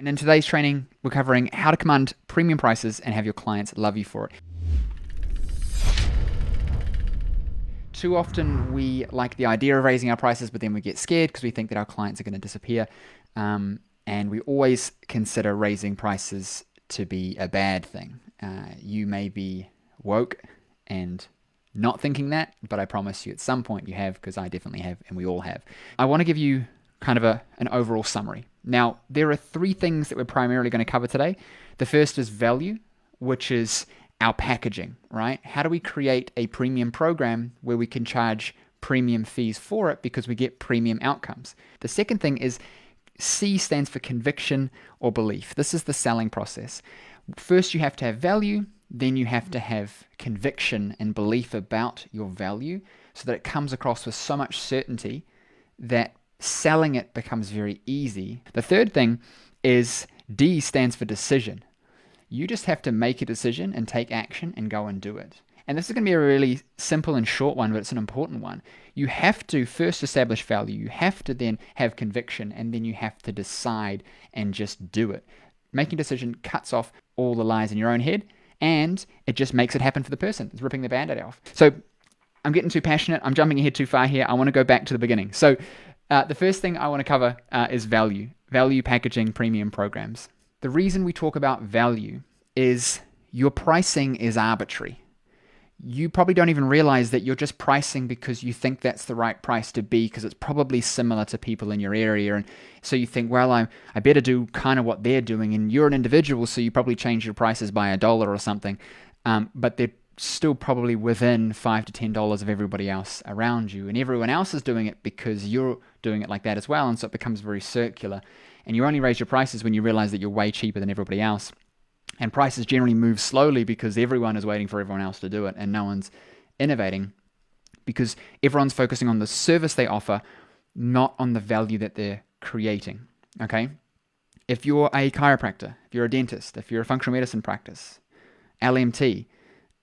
And in today's training, we're covering how to command premium prices and have your clients love you for it. Too often we like the idea of raising our prices, but then we get scared because we think that our clients are going to disappear. And we always consider raising prices to be a bad thing. You may be woke and not thinking that, but I promise you at some point you have, because I definitely have, and we all have. I want to give you kind of an overall summary. Now, there are three things that we're primarily going to cover today. The first is value, which is our packaging, right? How do we create a premium program where we can charge premium fees for it because we get premium outcomes? The second thing is C stands for conviction or belief. This is the selling process. First, you have to have value, then you have to have conviction and belief about your value so that it comes across with so much certainty that selling it becomes very easy. The third thing is D stands for decision. You just have to make a decision and take action and go and do it. And this is going to be a really simple and short one, but it's an important one. You have to first establish value. You have to then have conviction, and then you have to decide and just do it. Making a decision cuts off all the lies in your own head, and it just makes it happen for the person. It's ripping the band-aid off. So I'm getting too passionate. I'm jumping ahead too far here. I want to go back to the beginning. So the first thing I want to cover is value. Value packaging premium programs. The reason we talk about value is your pricing is arbitrary. You probably don't even realize that you're just pricing because you think that's the right price to be, because it's probably similar to people in your area. And so you think, well, I better do kind of what they're doing. And you're an individual, so you probably change your prices by $1 or something. But they're still probably within $5 to $10 of everybody else around you. And everyone else is doing it because you're doing it like that as well. And so it becomes very circular. And you only raise your prices when you realize that you're way cheaper than everybody else. And prices generally move slowly because everyone is waiting for everyone else to do it, and no one's innovating because everyone's focusing on the service they offer, not on the value that they're creating. Okay? If you're a chiropractor, if you're a dentist, if you're a functional medicine practice, LMT,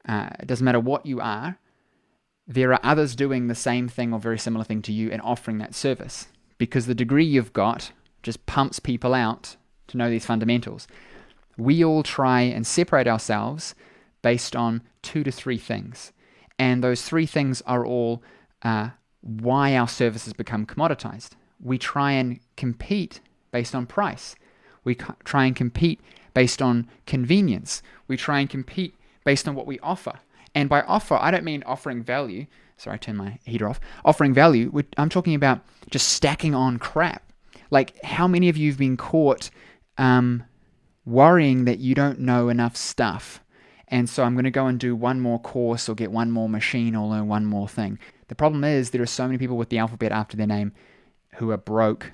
it doesn't matter what you are, there are others doing the same thing or very similar thing to you and offering that service, because the degree you've got just pumps people out to know these fundamentals. We all try and separate ourselves based on 2 to 3 things. And those 3 things are all why our services become commoditized. We try and compete based on price. We try and compete based on convenience. We try and compete based on what we offer. And by offer, I don't mean offering value. Sorry, I turned my heater off. Offering value, I'm talking about just stacking on crap. Like, how many of you have been caught worrying that you don't know enough stuff, and so I'm going to go and do one more course or get one more machine or learn one more thing? The problem is there are so many people with the alphabet after their name who are broke,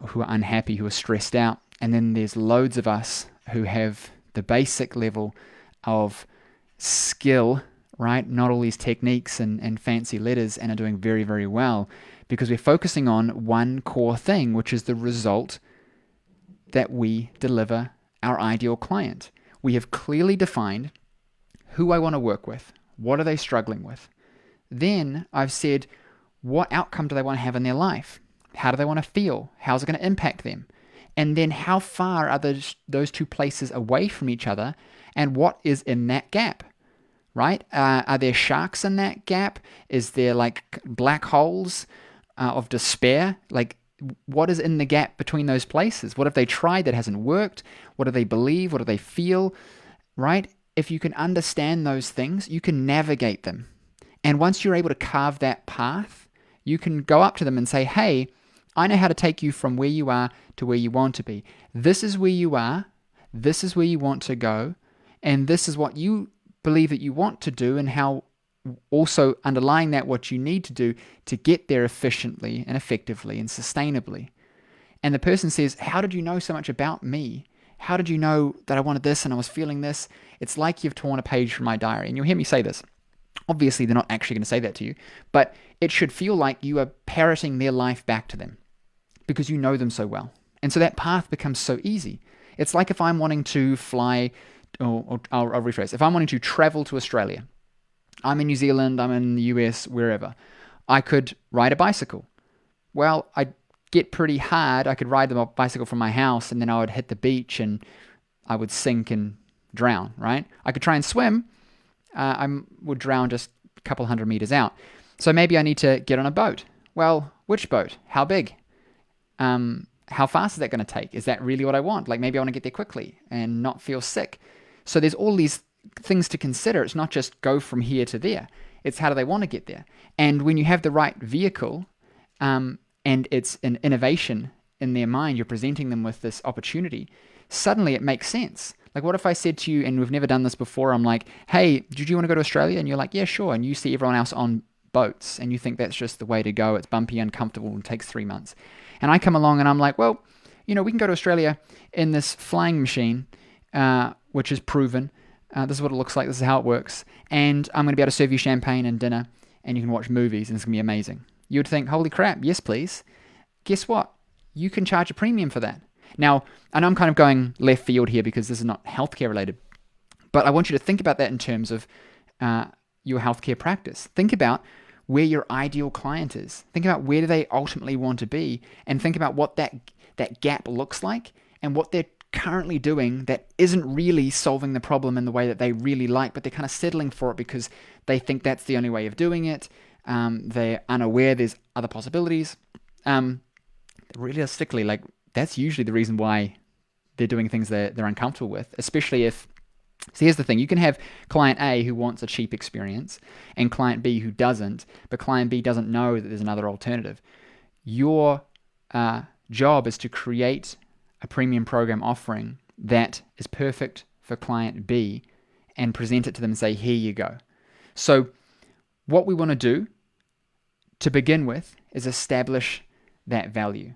who are unhappy, who are stressed out, and then there's loads of us who have the basic level of skill, right? Not all these techniques and fancy letters, and are doing very, very well because we're focusing on one core thing, which is the result that we deliver our ideal client. We have clearly defined who I want to work with. What are they struggling with? Then I've said, what outcome do they want to have in their life? How do they want to feel? How's it going to impact them? And then how far are those 2 places away from each other? And what is in that gap? Right? Are there sharks in that gap? Is there like black holes of despair? Like, what is in the gap between those places? What have they tried that hasn't worked? What do they believe? What do they feel? Right? If you can understand those things, you can navigate them. And once you're able to carve that path, you can go up to them and say, hey, I know how to take you from where you are to where you want to be. This is where you are. This is where you want to go. And this is what you believe that you want to do, and how also underlying that what you need to do to get there efficiently and effectively and sustainably. And the person says, how did you know so much about me? How did you know that I wanted this and I was feeling this? It's like you've torn a page from my diary. And you'll hear me say this. Obviously, they're not actually going to say that to you, but it should feel like you are parroting their life back to them because you know them so well. And so that path becomes so easy. It's like if I'm wanting to fly, or I'll rephrase, if I'm wanting to travel to Australia, I'm in New Zealand, I'm in the US, wherever. I could ride a bicycle. Well, I get pretty hard. I could ride the bicycle from my house and then I would hit the beach and I would sink and drown, right? I could try and swim. I would drown just a couple hundred meters out. So maybe I need to get on a boat. Well, which boat? How big? How fast is that going to take? Is that really what I want? Like maybe I want to get there quickly and not feel sick. So there's all these things to consider. It's not just go from here to there. It's how do they want to get there? And when you have the right vehicle, and it's an innovation in their mind, you're presenting them with this opportunity, suddenly it makes sense. Like what if I said to you, and we've never done this before, I'm like, hey, did you want to go to Australia? And you're like, yeah, sure. And you see everyone else on boats and you think that's just the way to go. It's bumpy, uncomfortable, and takes 3 months. And I come along and I'm like, well, we can go to Australia in this flying machine, which is proven. This is what it looks like. This is how it works. And I'm going to be able to serve you champagne and dinner and you can watch movies and it's going to be amazing. You'd think, holy crap, yes, please. Guess what? You can charge a premium for that. Now, I know I'm kind of going left field here because this is not healthcare related, but I want you to think about that in terms of your healthcare practice. Think about where your ideal client is. Think about where do they ultimately want to be and think about what that gap looks like and what they're currently doing that isn't really solving the problem in the way that they really like, but they're kind of settling for it because they think that's the only way of doing it. They're unaware there's other possibilities. Realistically, like that's usually the reason why they're doing things that they're uncomfortable with, especially if, so here's the thing, you can have client A who wants a cheap experience and client B who doesn't, but client B doesn't know that there's another alternative. Your job is to create a premium program offering that is perfect for client B and present it to them and say, here you go. So what we want to do to begin with is establish that value.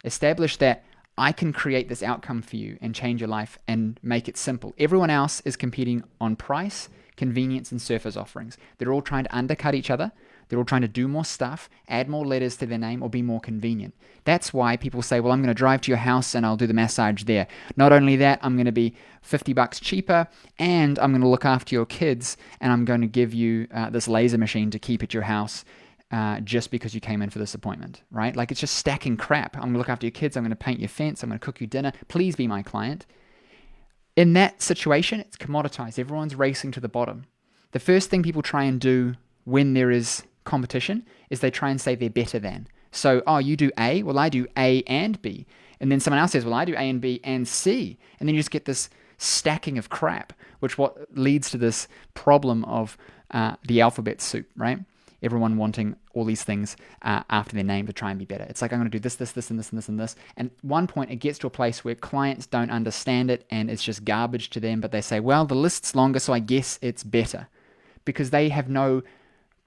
Establish that I can create this outcome for you and change your life and make it simple. Everyone else is competing on price, convenience, and surface offerings. They're all trying to undercut each other. They're all trying to do more stuff, add more letters to their name, or be more convenient. That's why people say, well, I'm going to drive to your house and I'll do the massage there. Not only that, I'm going to be $50 cheaper and I'm going to look after your kids and I'm going to give you this laser machine to keep at your house just because you came in for this appointment, right? Like it's just stacking crap. I'm going to look after your kids. I'm going to paint your fence. I'm going to cook you dinner. Please be my client. In that situation, it's commoditized. Everyone's racing to the bottom. The first thing people try and do when there is competition is they try and say they're better than. So, you do A, well, I do A and B. And then someone else says, well, I do A and B and C. And then you just get this stacking of crap, which what leads to this problem of the alphabet soup, right? Everyone wanting all these things after their name to try and be better. It's like, I'm going to do this, this, this, and this, and this, and this. And at one point, it gets to a place where clients don't understand it and it's just garbage to them. But they say, well, the list's longer, so I guess it's better. Because they have no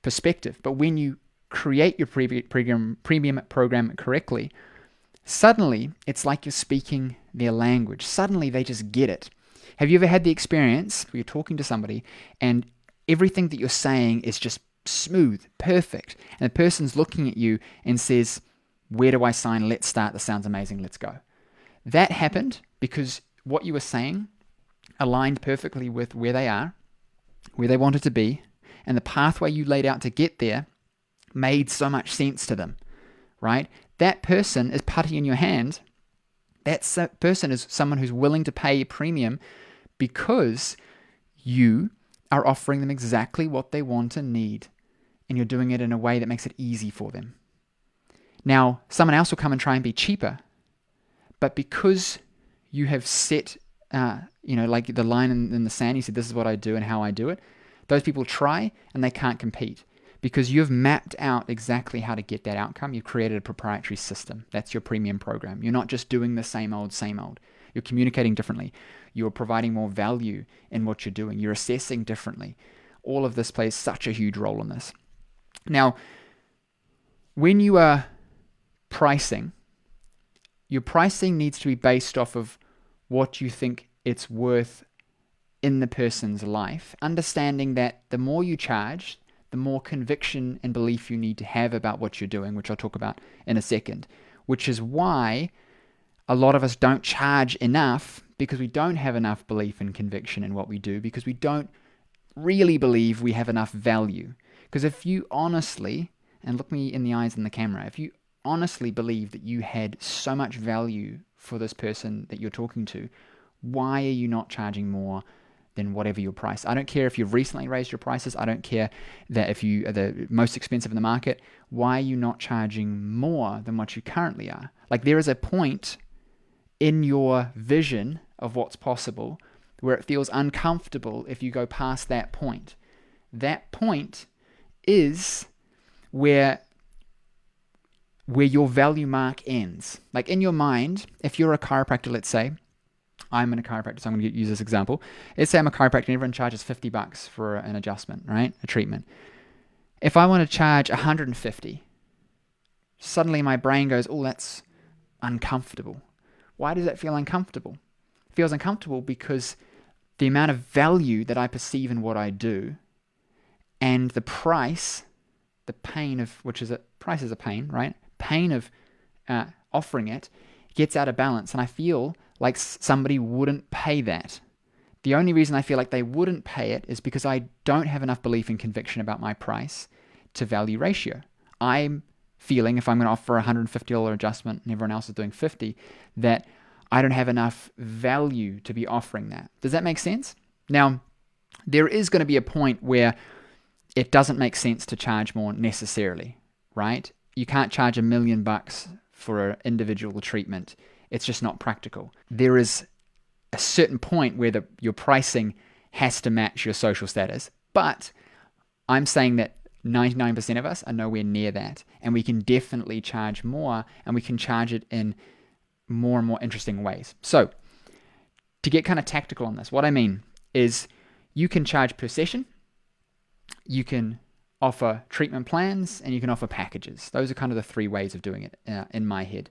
perspective. But when you create your premium program correctly, suddenly it's like you're speaking their language. Suddenly they just get it. Have you ever had the experience where you're talking to somebody and everything that you're saying is just smooth, perfect, and the person's looking at you and says, where do I sign? Let's start. This sounds amazing. Let's go. That happened because what you were saying aligned perfectly with where they are, where they wanted to be, and the pathway you laid out to get there made so much sense to them, right? That person is putty in your hand. That person is someone who's willing to pay a premium because you are offering them exactly what they want and need, and you're doing it in a way that makes it easy for them. Now, someone else will come and try and be cheaper, but because you have set, like the line in the sand, you said, this is what I do and how I do it, those people try and they can't compete because you've mapped out exactly how to get that outcome. You've created a proprietary system. That's your premium program. You're not just doing the same old. You're communicating differently. You're providing more value in what you're doing. You're assessing differently. All of this plays such a huge role in this. Now, when you are pricing, your pricing needs to be based off of what you think it's worth in the person's life, understanding that the more you charge, the more conviction and belief you need to have about what you're doing, which I'll talk about in a second, which is why a lot of us don't charge enough because we don't have enough belief and conviction in what we do, because we don't really believe we have enough value. Because if you honestly, and look me in the eyes in the camera, if you honestly believe that you had so much value for this person that you're talking to, why are you not charging more than whatever your price? I don't care if you've recently raised your prices. I don't care that if you are the most expensive in the market. Why are you not charging more than what you currently are? Like, there is a point in your vision of what's possible where it feels uncomfortable if you go past that point. That point is where your value mark ends. Like, in your mind, if you're a chiropractor, let's say, I'm in a chiropractor, so I'm going to use this example. Let's say I'm a chiropractor and everyone charges $50 for an adjustment, right? A treatment. If I want to charge $150, suddenly my brain goes, oh, that's uncomfortable. Why does that feel uncomfortable? It feels uncomfortable because the amount of value that I perceive in what I do and the price, the pain of, price is a pain, right? Pain of offering it gets out of balance, and I feel like somebody wouldn't pay that. The only reason I feel like they wouldn't pay it is because I don't have enough belief and conviction about my price to value ratio. I'm feeling, if I'm going to offer a $150 adjustment and everyone else is doing $50, that I don't have enough value to be offering that. Does that make sense? Now, there is going to be a point where it doesn't make sense to charge more necessarily, right? You can't charge $1 million for an individual treatment. It's just not practical. There is a certain point where your pricing has to match your social status, but I'm saying that 99% of us are nowhere near that, and we can definitely charge more, and we can charge it in more and more interesting ways. So, to get kind of tactical on this, what I mean is you can charge per session, you can offer treatment plans, and you can offer packages. Those are kind of the three ways of doing it in my head.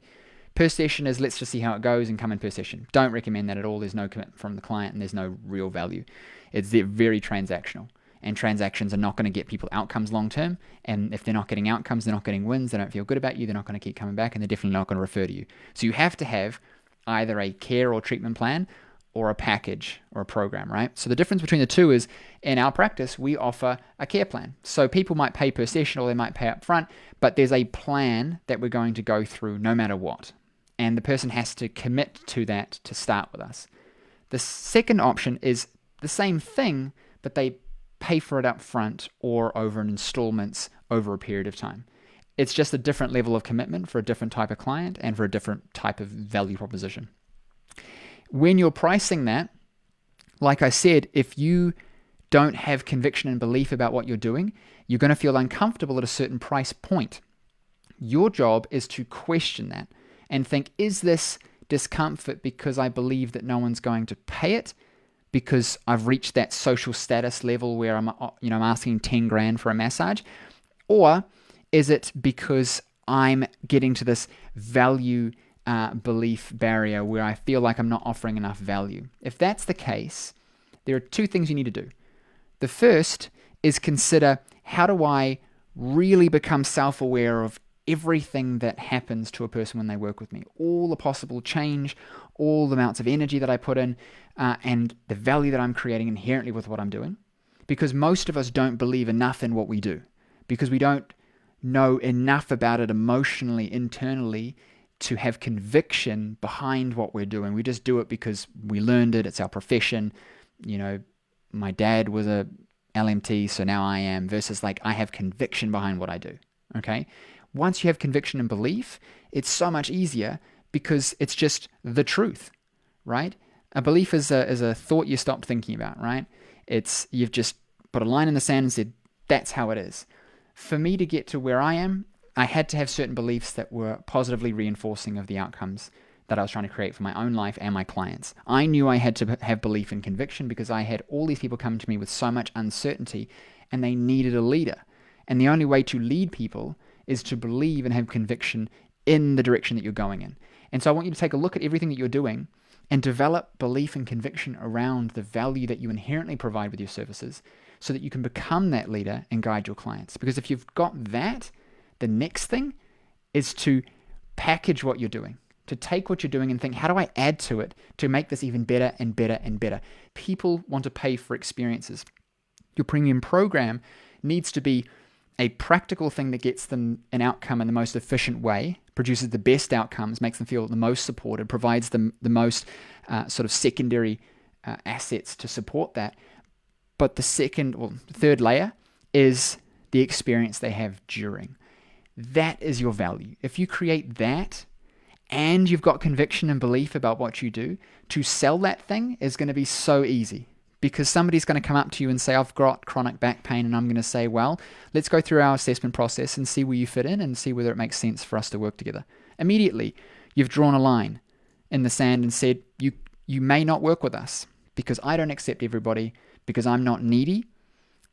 Per session is let's just see how it goes and come in per session. Don't recommend that at all. There's no commitment from the client and there's no real value. It's very transactional. And transactions are not going to get people outcomes long term. And if they're not getting outcomes, they're not getting wins, they don't feel good about you, they're not going to keep coming back, and they're definitely not going to refer to you. So you have to have either a care or treatment plan or a package or a program, right? So the difference between the two is in our practice, we offer a care plan. So people might pay per session or they might pay up front, but there's a plan that we're going to go through no matter what. And the person has to commit to that to start with us. The second option is the same thing, but they pay for it up front or over in installments over a period of time. It's just a different level of commitment for a different type of client and for a different type of value proposition. When you're pricing that, like I said, if you don't have conviction and belief about what you're doing, you're going to feel uncomfortable at a certain price point. Your job is to question that and think, is this discomfort because I believe that no one's going to pay it? Because I've reached that social status level where I'm asking 10 grand for a massage? Or is it because I'm getting to this value belief barrier where I feel like I'm not offering enough value? If that's the case, there are two things you need to do. The first is consider, how do I really become self-aware of everything that happens to a person when they work with me, all the possible change, all the amounts of energy that I put in, and the value that I'm creating inherently with what I'm doing. Because most of us don't believe enough in what we do, because we don't know enough about it emotionally, internally, to have conviction behind what we're doing. We just do it because we learned it, it's our profession. My dad was a LMT, so now I am, versus like I have conviction behind what I do, okay? Once you have conviction and belief, it's so much easier because it's just the truth, right? A belief is a thought you stopped thinking about, right? You've just put a line in the sand and said, that's how it is. For me to get to where I am, I had to have certain beliefs that were positively reinforcing of the outcomes that I was trying to create for my own life and my clients. I knew I had to have belief and conviction because I had all these people come to me with so much uncertainty and they needed a leader. And the only way to lead people is to believe and have conviction in the direction that you're going in. And so I want you to take a look at everything that you're doing and develop belief and conviction around the value that you inherently provide with your services so that you can become that leader and guide your clients. Because if you've got that, the next thing is to package what you're doing, to take what you're doing and think, how do I add to it to make this even better and better and better? People want to pay for experiences. Your premium program needs to be a practical thing that gets them an outcome in the most efficient way, produces the best outcomes, makes them feel the most supported, provides them the most sort of secondary assets to support that. But the third layer is the experience they have during. That is your value. If you create that and you've got conviction and belief about what you do, to sell that thing is going to be so easy, because somebody's going to come up to you and say, I've got chronic back pain, and I'm going to say, well, let's go through our assessment process and see where you fit in and see whether it makes sense for us to work together. Immediately, you've drawn a line in the sand and said, you may not work with us because I don't accept everybody, because I'm not needy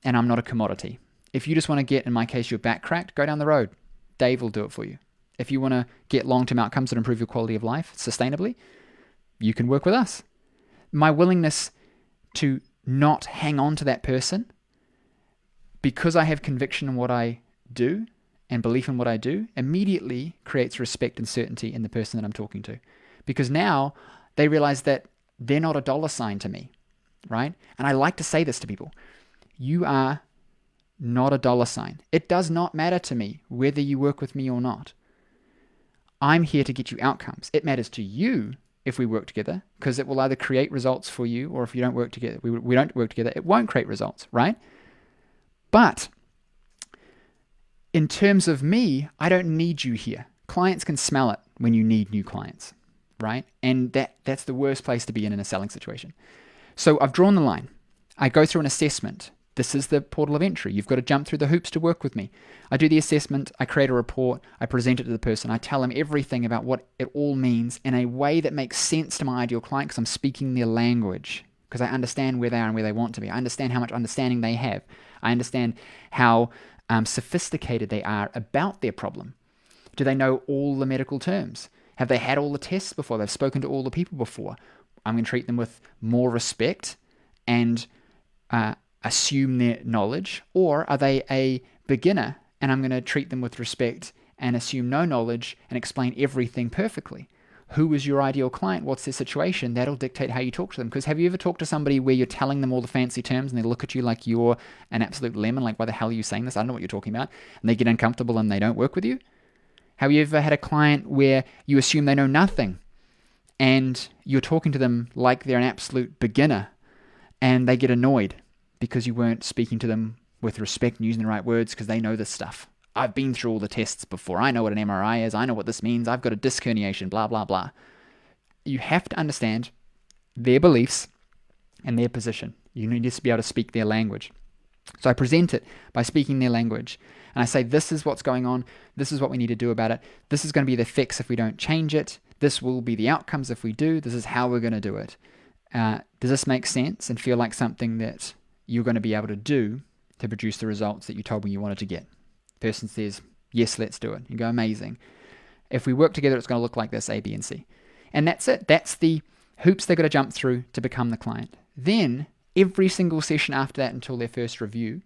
and I'm not a commodity. If you just want to get, in my case, your back cracked, go down the road. Dave will do it for you. If you want to get long-term outcomes that improve your quality of life sustainably, you can work with us. My willingness to not hang on to that person, because I have conviction in what I do and belief in what I do, immediately creates respect and certainty in the person that I'm talking to. Because now they realize that they're not a dollar sign to me, right? And I like to say this to people. You are not a dollar sign. It does not matter to me whether you work with me or not. I'm here to get you outcomes. It matters to you if we work together, because it will either create results for you, or if you don't work together, we don't work together, it won't create results, right? But in terms of me, I don't need you here. Clients can smell it when you need new clients, right? And that's the worst place to be in a selling situation. So I've drawn the line. I go through an assessment. This is the portal of entry. You've got to jump through the hoops to work with me. I do the assessment. I create a report. I present it to the person. I tell them everything about what it all means in a way that makes sense to my ideal client, because I'm speaking their language, because I understand where they are and where they want to be. I understand how much understanding they have. I understand how sophisticated they are about their problem. Do they know all the medical terms? Have they had all the tests before? They've spoken to all the people before. I'm going to treat them with more respect and assume their knowledge. Or are they a beginner and I'm going to treat them with respect and assume no knowledge and explain everything perfectly? Who is your ideal client? What's their situation? That'll dictate how you talk to them. Because have you ever talked to somebody where you're telling them all the fancy terms and they look at you like you're an absolute lemon, like, why the hell are you saying this? I don't know what you're talking about. And they get uncomfortable and they don't work with you? Have you ever had a client where you assume they know nothing and you're talking to them like they're an absolute beginner and they get annoyed because you weren't speaking to them with respect and using the right words because they know this stuff? I've been through all the tests before. I know what an MRI is. I know what this means. I've got a disc herniation, blah, blah, blah. You have to understand their beliefs and their position. You need to be able to speak their language. So I present it by speaking their language. And I say, this is what's going on. This is what we need to do about it. This is going to be the fix if we don't change it. This will be the outcomes if we do. This is how we're going to do it. Does this make sense and feel like something that you're going to be able to do to produce the results that you told me you wanted to get? Person says, yes, let's do it. You go, amazing. If we work together, it's going to look like this, A, B, and C. And that's it. That's the hoops they've got to jump through to become the client. Then every single session after that until their first review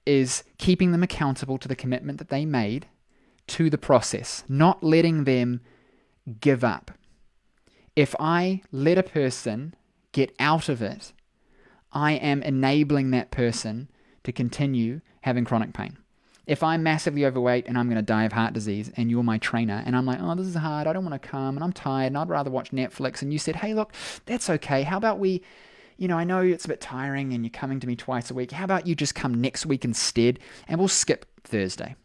is keeping them accountable to the commitment that they made to the process, not letting them give up. If I let a person get out of it, I am enabling that person to continue having chronic pain. If I'm massively overweight and I'm going to die of heart disease and you're my trainer and I'm like, oh, this is hard, I don't want to come and I'm tired and I'd rather watch Netflix, and you said, hey, look, that's okay. How about we, I know it's a bit tiring and you're coming to me twice a week. How about you just come next week instead and we'll skip Thursday?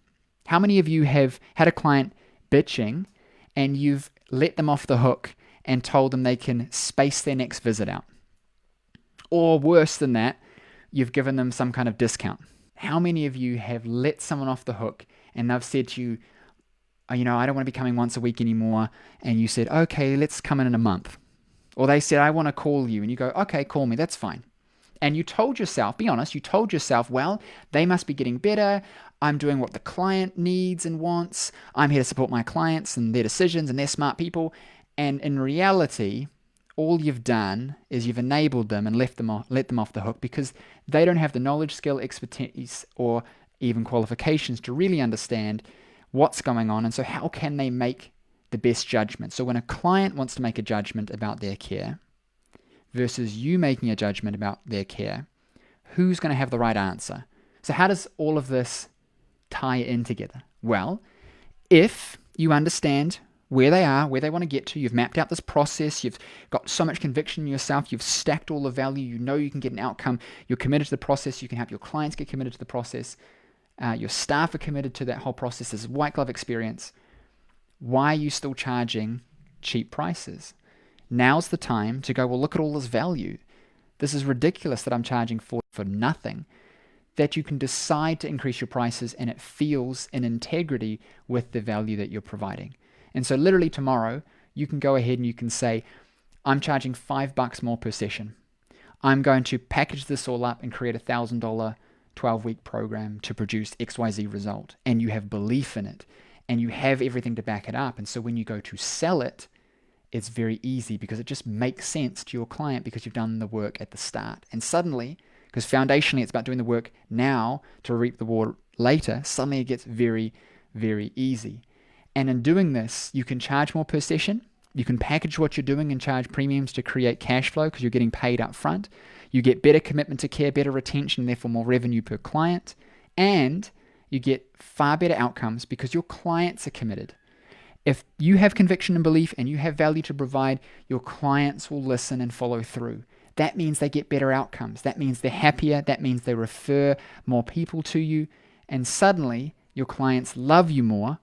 How many of you have had a client bitching and you've let them off the hook and told them they can space their next visit out? Or worse than that, you've given them some kind of discount. How many of you have let someone off the hook and they've said to you, I don't want to be coming once a week anymore, and you said, okay, let's come in a month. Or they said, I want to call you, and you go, okay, call me, that's fine. And you told yourself, be honest, well, they must be getting better. I'm doing what the client needs and wants. I'm here to support my clients and their decisions, and they're smart people. And in reality, all you've done is you've enabled them and let them off the hook because they don't have the knowledge, skill, expertise, or even qualifications to really understand what's going on. And so how can they make the best judgment? So when a client wants to make a judgment about their care versus you making a judgment about their care, who's going to have the right answer? So how does all of this tie in together? Well, if you understand where they are, where they want to get to, you've mapped out this process, you've got so much conviction in yourself, you've stacked all the value, you know you can get an outcome, you're committed to the process, you can help your clients get committed to the process, your staff are committed to that whole process, this white glove experience. Why are you still charging cheap prices? Now's the time to go, well, look at all this value. This is ridiculous that I'm charging for nothing. That you can decide to increase your prices and it feels in integrity with the value that you're providing. And so literally tomorrow, you can go ahead and you can say, I'm charging $5 more per session. I'm going to package this all up and create a $1,000 12-week program to produce XYZ result. And you have belief in it and you have everything to back it up. And so when you go to sell it, it's very easy because it just makes sense to your client because you've done the work at the start. And suddenly, because foundationally it's about doing the work now to reap the reward later, suddenly it gets very, very easy. And in doing this, you can charge more per session. You can package what you're doing and charge premiums to create cash flow because you're getting paid up front. You get better commitment to care, better retention, therefore more revenue per client. And you get far better outcomes because your clients are committed. If you have conviction and belief and you have value to provide, your clients will listen and follow through. That means they get better outcomes. That means they're happier. That means they refer more people to you. And suddenly, your clients love you more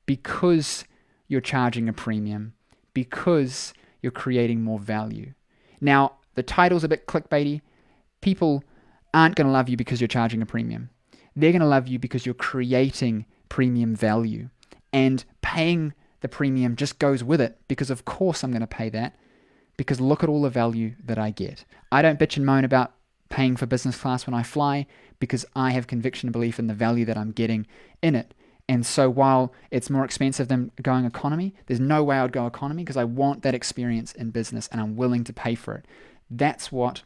because you're charging a premium, because you're creating more value. Now, the title's a bit clickbaity. People aren't going to love you because you're charging a premium. They're going to love you because you're creating premium value. And paying the premium just goes with it because, of course, I'm going to pay that because look at all the value that I get. I don't bitch and moan about paying for business class when I fly because I have conviction and belief in the value that I'm getting in it. And so while it's more expensive than going economy, there's no way I would go economy because I want that experience in business and I'm willing to pay for it. That's what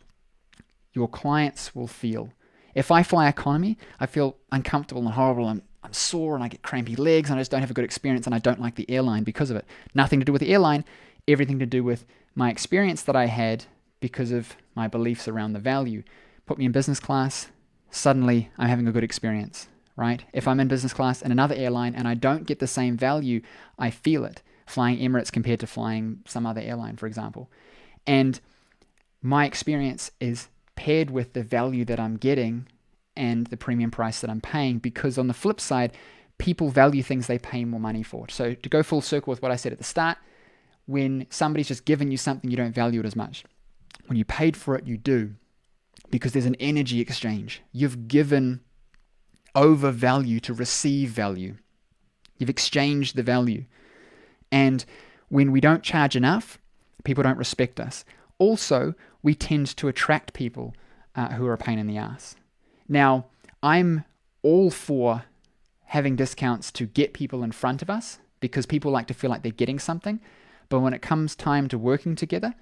your clients will feel. If I fly economy, I feel uncomfortable and horrible. I'm sore and I get crampy legs and I just don't have a good experience and I don't like the airline because of it. Nothing to do with the airline, everything to do with my experience that I had because of my beliefs around the value. Put me in business class, suddenly I'm having a good experience. Right? If I'm in business class in another airline and I don't get the same value, I feel it. Flying Emirates compared to flying some other airline, for example. And my experience is paired with the value that I'm getting and the premium price that I'm paying because on the flip side, people value things they pay more money for. So to go full circle with what I said at the start, when somebody's just giving you something, you don't value it as much. When you paid for it, you do because there's an energy exchange. You've given over value to receive value. You've exchanged the value. And when we don't charge enough, people don't respect us. Also, we tend to attract people who are a pain in the ass. Now, I'm all for having discounts to get people in front of us because people like to feel like they're getting something. But when it comes time to working together,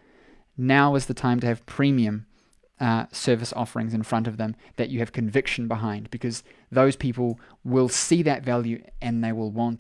now is the time to have premium service offerings in front of them that you have conviction behind because those people will see that value and they will want it.